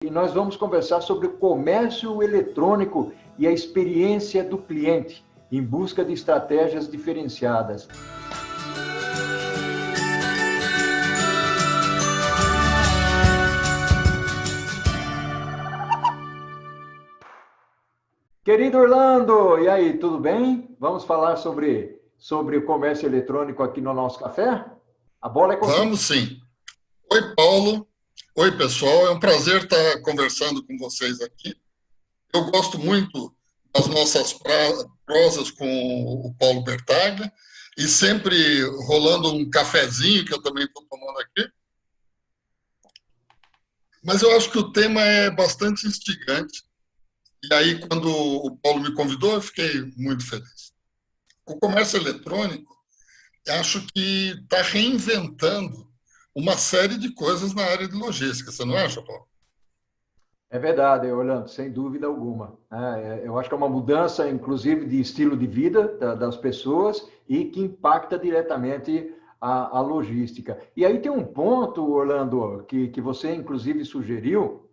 E nós vamos conversar sobre o comércio eletrônico e a experiência do cliente, em busca de estratégias diferenciadas. Querido Orlando, e aí, tudo bem? Vamos falar sobre o comércio eletrônico aqui no nosso café? A bola é contigo. Vamos sim. Oi, Paulo. Oi, pessoal. É um prazer estar conversando com vocês aqui. Eu gosto muito das nossas prosas com o Paulo Bertaglia e sempre rolando um cafezinho, que eu também estou tomando aqui. Mas eu acho que o tema é bastante instigante. E aí, quando o Paulo me convidou, eu fiquei muito feliz. O comércio eletrônico, acho que está reinventando uma série de coisas na área de logística. Você não acha, Paulo? É verdade, Orlando, sem dúvida alguma. Eu acho que é uma mudança, inclusive, de estilo de vida das pessoas e que impacta diretamente a logística. E aí tem um ponto, Orlando, que você, inclusive, sugeriu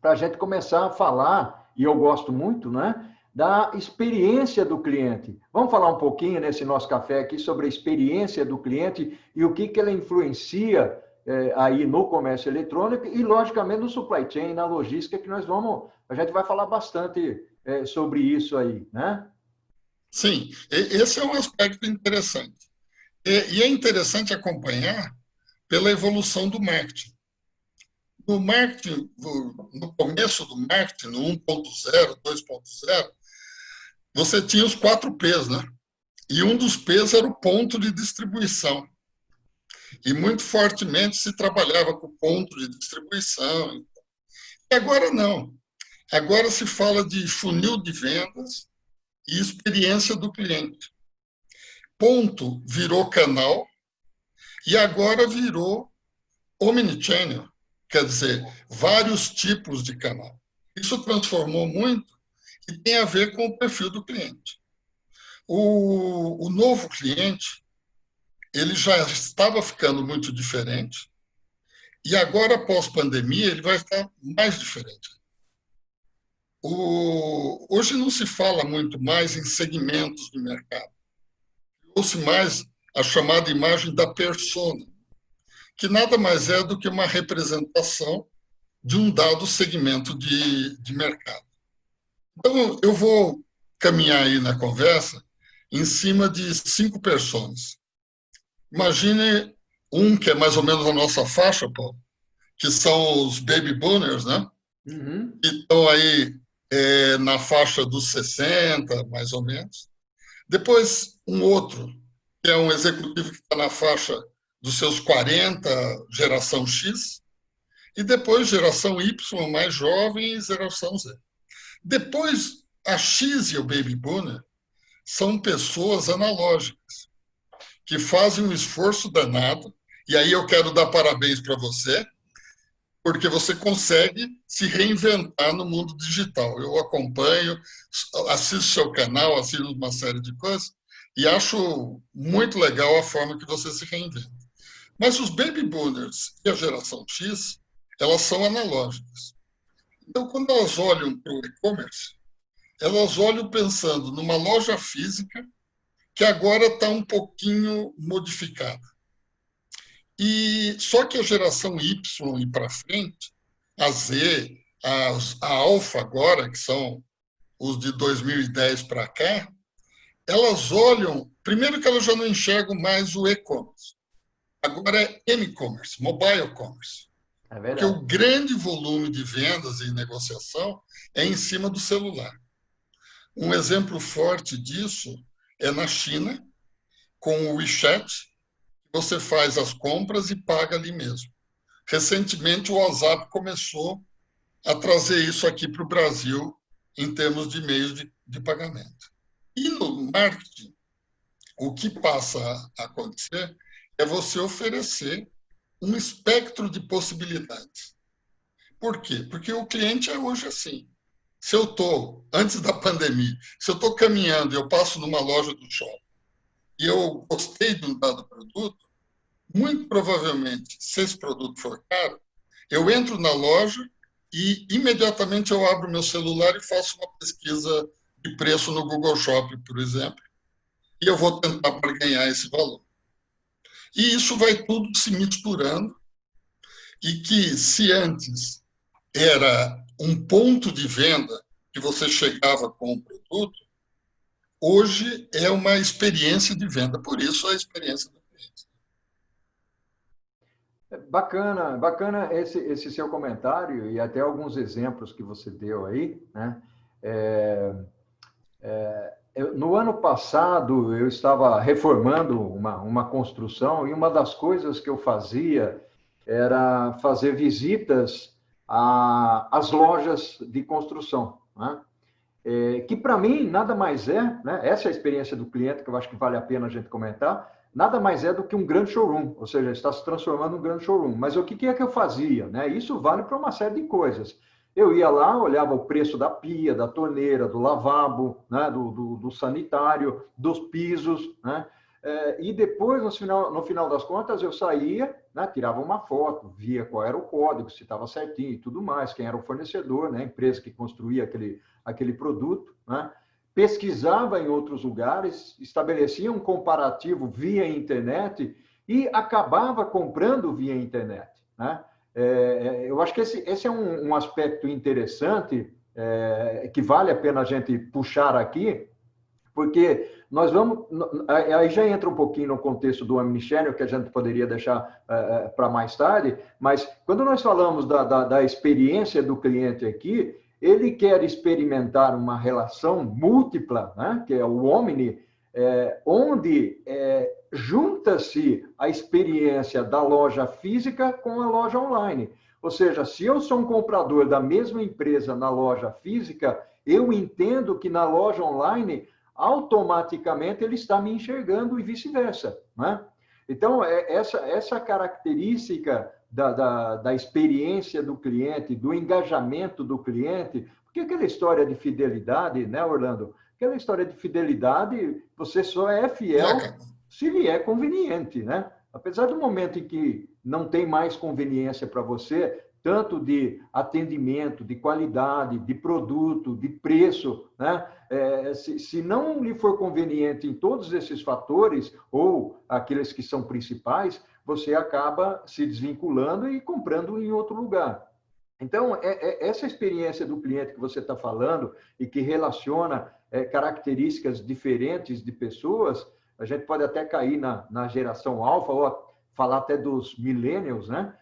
para a gente começar a falar, e eu gosto muito, né, da experiência do cliente. Vamos falar um pouquinho nesse nosso café aqui sobre a experiência do cliente e o que ela influencia aí no comércio eletrônico e, logicamente, no supply chain, na logística, que a gente vai falar bastante sobre isso aí, né? Sim, esse é um aspecto interessante. E é interessante acompanhar pela evolução do marketing. No marketing, no começo do marketing, no 1.0, 2.0, você tinha os 4 P's, né? E um dos P's era o ponto de distribuição. E muito fortemente se trabalhava com o ponto de distribuição. E agora não. Agora se fala de funil de vendas e experiência do cliente. Ponto virou canal e agora virou omnichannel, quer dizer, vários tipos de canal. Isso transformou muito e tem a ver com o perfil do cliente. O novo cliente, ele já estava ficando muito diferente e agora, pós-pandemia, ele vai estar mais diferente. Hoje não se fala muito mais em segmentos de mercado, ou-se mais a chamada imagem da persona, que nada mais é do que uma representação de um dado segmento de mercado. Então, eu vou caminhar aí na conversa em cima de 5 personas. Imagine um que é mais ou menos a nossa faixa, Paulo, que são os baby boomers, né? Uhum. Que estão aí na faixa dos 60, mais ou menos. Depois, um outro, que é um executivo que está na faixa dos seus 40, geração X. E depois, geração Y, mais jovem, e geração Z. Depois, a X e o Baby Boomer são pessoas analógicas, que fazem um esforço danado, e aí eu quero dar parabéns para você, porque você consegue se reinventar no mundo digital. Eu acompanho, assisto seu canal, assisto uma série de coisas, e acho muito legal a forma que você se reinventa. Mas os Baby Boomers e a geração X, elas são analógicas. Então, quando elas olham para o e-commerce, elas olham pensando numa loja física que agora está um pouquinho modificada. E só que a geração Y e para frente, a Z, a Alfa agora, que são os de 2010 para cá, elas olham, primeiro que elas já não enxergam mais o e-commerce. Agora é m-commerce, mobile commerce. É Porque o verdade. grande volume de vendas e negociação é em cima do celular. Um exemplo forte disso é na China, com o WeChat, você faz as compras e paga ali mesmo. Recentemente, o WhatsApp começou a trazer isso aqui para o Brasil em termos de meios de pagamento. E no marketing, o que passa a acontecer é você oferecer um espectro de possibilidades. Por quê? Porque o cliente é hoje assim. Se eu estou, antes da pandemia, se eu estou caminhando e eu passo numa loja do shopping e eu gostei de um dado produto, muito provavelmente, se esse produto for caro, eu entro na loja e imediatamente eu abro meu celular e faço uma pesquisa de preço no Google Shopping, por exemplo, e eu vou tentar barganhar esse valor. E isso vai tudo se misturando, e que se antes era um ponto de venda que você chegava com o produto, hoje é uma experiência de venda, por isso a experiência do cliente. Bacana, bacana esse seu comentário e até alguns exemplos que você deu aí, né? É, no ano passado, eu estava reformando uma construção e uma das coisas que eu fazia era fazer visitas às lojas de construção, né? Que para mim nada mais é, né? Essa é a experiência do cliente que eu acho que vale a pena a gente comentar, nada mais é do que um grande showroom, ou seja, está se transformando em um grande showroom. Mas o que é que eu fazia, né? Isso vale para uma série de coisas. Eu ia lá, olhava o preço da pia, da torneira, do lavabo, né? do sanitário, dos pisos, né? E depois, no final das contas, eu saía, né? Tirava uma foto, via qual era o código, se estava certinho e tudo mais, quem era o fornecedor, né? A empresa que construía aquele produto, né? Pesquisava em outros lugares, estabelecia um comparativo via internet e acabava comprando via internet, né? Eu acho que esse é um aspecto interessante que vale a pena a gente puxar aqui, porque nós vamos. Aí já entra um pouquinho no contexto do omnichannel, que a gente poderia deixar para mais tarde, mas quando nós falamos da experiência do cliente aqui, ele quer experimentar uma relação múltipla, né, que é o omni, onde junta-se a experiência da loja física com a loja online. Ou seja, se eu sou um comprador da mesma empresa na loja física, eu entendo que na loja online automaticamente ele está me enxergando e vice-versa, né? Então, essa característica da experiência do cliente, do engajamento do cliente, porque aquela história de fidelidade, né, Orlando? Aquela história de fidelidade, você só é fiel se lhe é conveniente, né? Apesar do momento em que não tem mais conveniência para você, tanto de atendimento, de qualidade, de produto, de preço, né? Se não lhe for conveniente em todos esses fatores, ou aqueles que são principais, você acaba se desvinculando e comprando em outro lugar. Então, essa experiência do cliente que você está falando e que relaciona características diferentes de pessoas, a gente pode até cair na geração alfa, ou falar até dos millennials, né?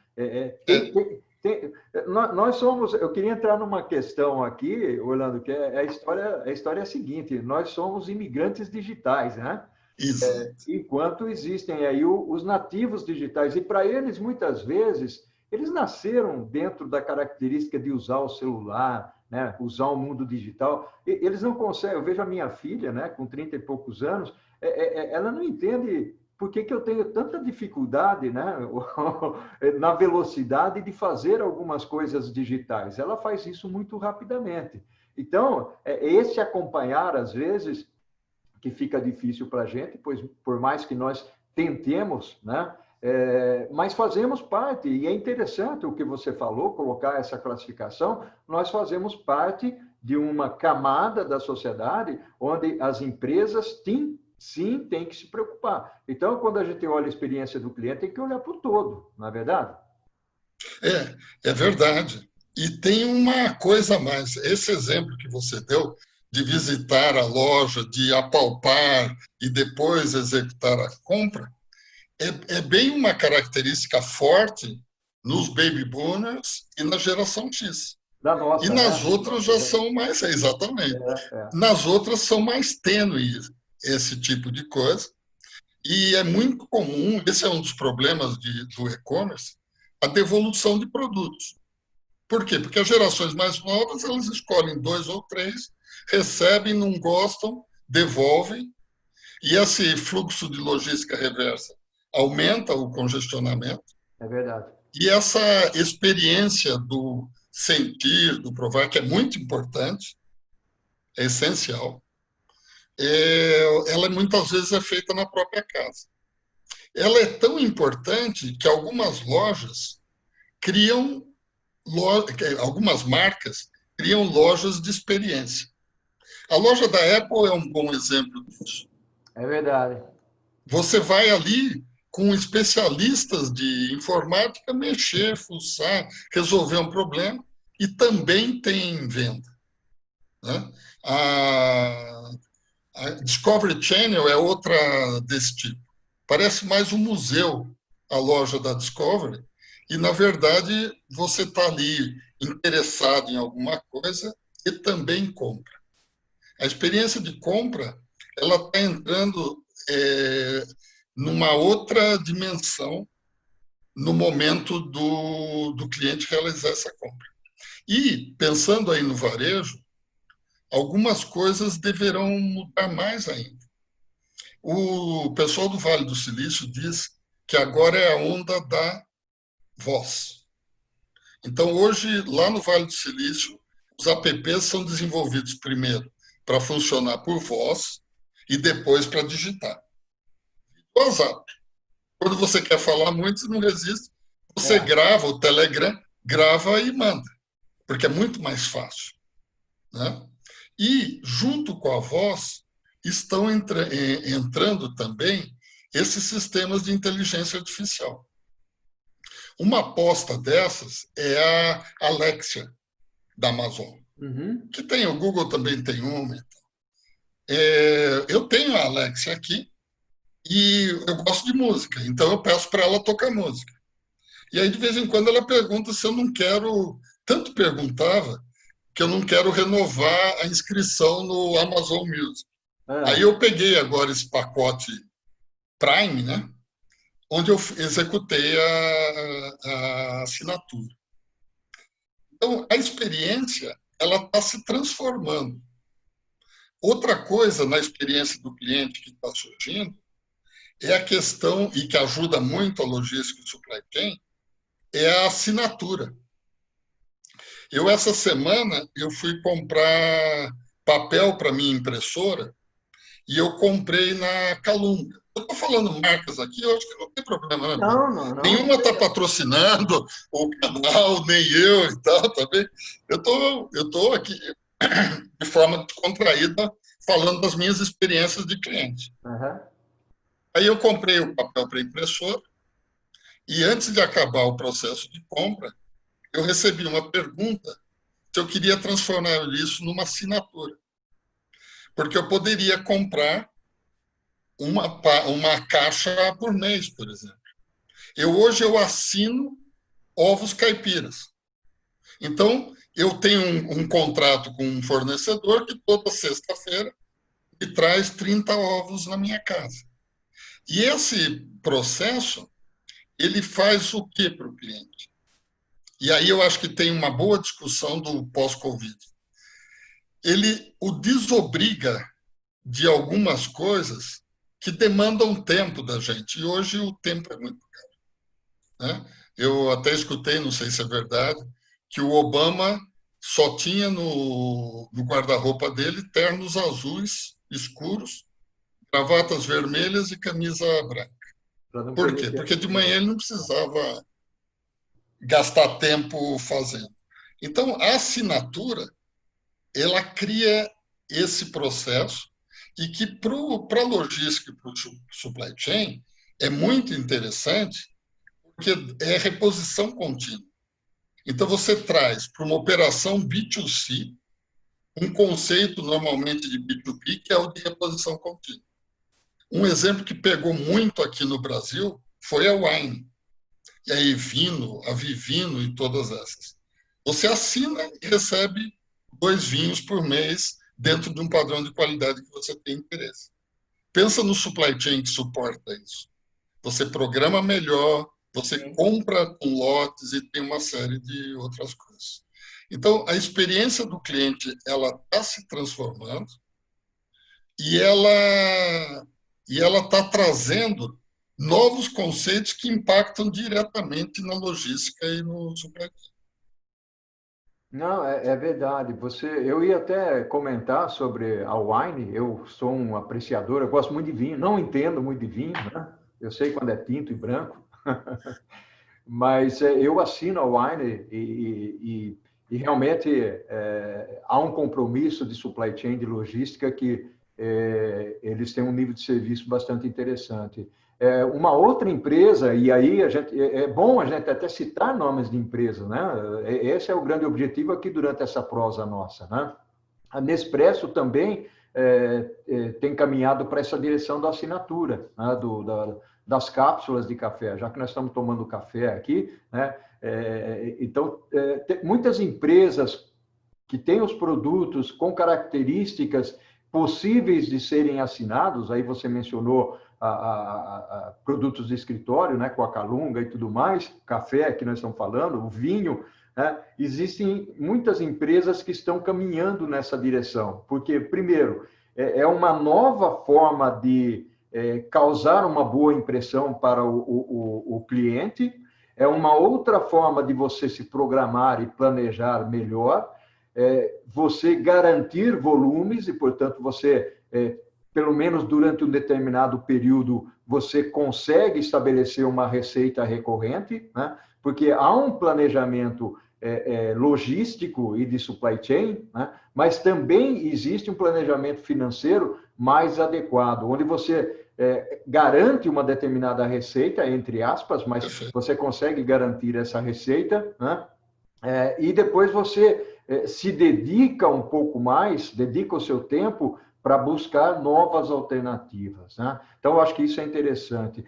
Nós somos, eu queria entrar numa questão aqui, Orlando, que a história é a seguinte: nós somos imigrantes digitais, né? Isso. Enquanto existem aí os nativos digitais, e para eles, muitas vezes, eles nasceram dentro da característica de usar o celular, né? Usar o mundo digital. Eles não conseguem, eu vejo a minha filha, né? Com 30 e poucos anos, ela não entende por que eu tenho tanta dificuldade, né, na velocidade de fazer algumas coisas digitais. Ela faz isso muito rapidamente. Então, esse acompanhar, às vezes, que fica difícil para a gente, pois por mais que nós tentemos, né, mas fazemos parte, e é interessante o que você falou, colocar essa classificação, nós fazemos parte de uma camada da sociedade onde as empresas têm sim, tem que se preocupar. Então, quando a gente olha a experiência do cliente, tem que olhar para o todo, não é verdade? É verdade. E tem uma coisa a mais. Esse exemplo que você deu de visitar a loja, de apalpar e depois executar a compra, é bem uma característica forte nos baby boomers e na geração X. Da E nossa, nas né? outras já são mais, exatamente. Nas outras são mais tênues esse tipo de coisa. E é muito comum, esse é um dos problemas do e-commerce, a devolução de produtos. Por quê? Porque as gerações mais novas, elas escolhem 2 ou 3, recebem, não gostam, devolvem, e esse fluxo de logística reversa aumenta o congestionamento. É verdade. E essa experiência do sentir, do provar, que é muito importante, é essencial, ela muitas vezes é feita na própria casa. Ela é tão importante que algumas lojas criam algumas marcas criam lojas de experiência. A loja da Apple é um bom exemplo disso. É verdade. Você vai ali com especialistas de informática mexer, fuçar, resolver um problema e também tem venda, né? A, a Discovery Channel é outra desse tipo. Parece mais um museu a loja da Discovery e, na verdade, você está ali interessado em alguma coisa e também compra. A experiência de compra ela está entrando numa outra dimensão no momento do cliente realizar essa compra. E, pensando aí no varejo, algumas coisas deverão mudar mais ainda. O pessoal do Vale do Silício diz que agora é a onda da voz. Então, hoje, lá no Vale do Silício, os apps são desenvolvidos primeiro para funcionar por voz e depois para digitar. WhatsApp. Quando você quer falar muito, você não resiste. Você grava o Telegram, grava e manda, porque é muito mais fácil, né? E, junto com a voz, estão entrando também esses sistemas de inteligência artificial. Uma aposta dessas é a Alexia, da Amazon, que tem, o Google também tem uma. Eu tenho a Alexia aqui e eu gosto de música, então eu peço para ela tocar música. E aí, de vez em quando, ela pergunta se eu não quero. Tanto perguntava que eu não quero renovar a inscrição no Amazon Music. Aí eu peguei agora esse pacote Prime, né? Onde eu executei a assinatura. Então, a experiência ela está se transformando. Outra coisa na experiência do cliente que está surgindo é a questão, e que ajuda muito a logística e supply chain, é a assinatura. Essa semana, eu fui comprar papel para minha impressora e eu comprei na Calunga. Eu estou falando marcas aqui, eu acho que não tem problema, né? Não. Nenhuma está patrocinando o canal, nem eu e tal, tá bem? Eu tô aqui de forma contraída falando das minhas experiências de cliente. Aí eu comprei o papel para impressora e antes de acabar o processo de compra, eu recebi uma pergunta se eu queria transformar isso numa assinatura. Porque eu poderia comprar uma caixa por mês, por exemplo. Hoje eu assino ovos caipiras. Então, eu tenho um contrato com um fornecedor que toda sexta-feira me traz 30 ovos na minha casa. E esse processo, ele faz o que para o cliente? E aí eu acho que tem uma boa discussão do pós-Covid. Ele o desobriga de algumas coisas que demandam tempo da gente. E hoje o tempo é muito caro, né? Eu até escutei, não sei se é verdade, que o Obama só tinha no guarda-roupa dele ternos azuis escuros, gravatas vermelhas e camisa branca. Por quê? Porque de manhã ele não precisava gastar tempo fazendo. Então, a assinatura, ela cria esse processo e que para a logística e para o supply chain é muito interessante porque é reposição contínua. Então, você traz para uma operação B2C um conceito normalmente de B2B, que é o de reposição contínua. Um exemplo que pegou muito aqui no Brasil foi a Wine, e a Evino, a Vivino e todas essas. Você assina e recebe 2 vinhos por mês dentro de um padrão de qualidade que você tem interesse. Pensa no supply chain que suporta isso. Você programa melhor, você compra com lotes e tem uma série de outras coisas. Então, a experiência do cliente ela está se transformando e ela está trazendo novos conceitos que impactam diretamente na logística e no supply chain. Não, é verdade. Eu ia até comentar sobre a wine. Eu sou um apreciador, eu gosto muito de vinho. Não entendo muito de vinho, né? Eu sei quando é tinto e branco. mas eu assino a Wine e realmente há um compromisso de supply chain, de logística, que eles têm um nível de serviço bastante interessante. Uma outra empresa, e aí é bom a gente até citar nomes de empresas, né? Esse é o grande objetivo aqui durante essa prosa nossa, né? A Nespresso também tem caminhado para essa direção da assinatura, né? Das cápsulas de café, já que nós estamos tomando café aqui, né? Então, muitas empresas que têm os produtos com características possíveis de serem assinados, aí você mencionou produtos de escritório, né, com a Calunga e tudo mais, café que nós estamos falando, o vinho, né, existem muitas empresas que estão caminhando nessa direção, porque, primeiro, é uma nova forma de causar uma boa impressão para o cliente, é uma outra forma de você se programar e planejar melhor, você garantir volumes e, portanto, você, pelo menos durante um determinado período, você consegue estabelecer uma receita recorrente, né? Porque há um planejamento logístico e de supply chain, né? Mas também existe um planejamento financeiro mais adequado, onde você garante uma determinada receita, entre aspas, mas você consegue garantir essa receita, né? E depois você se dedica um pouco mais, dedica o seu tempo para buscar novas alternativas, né? Então, eu acho que isso é interessante.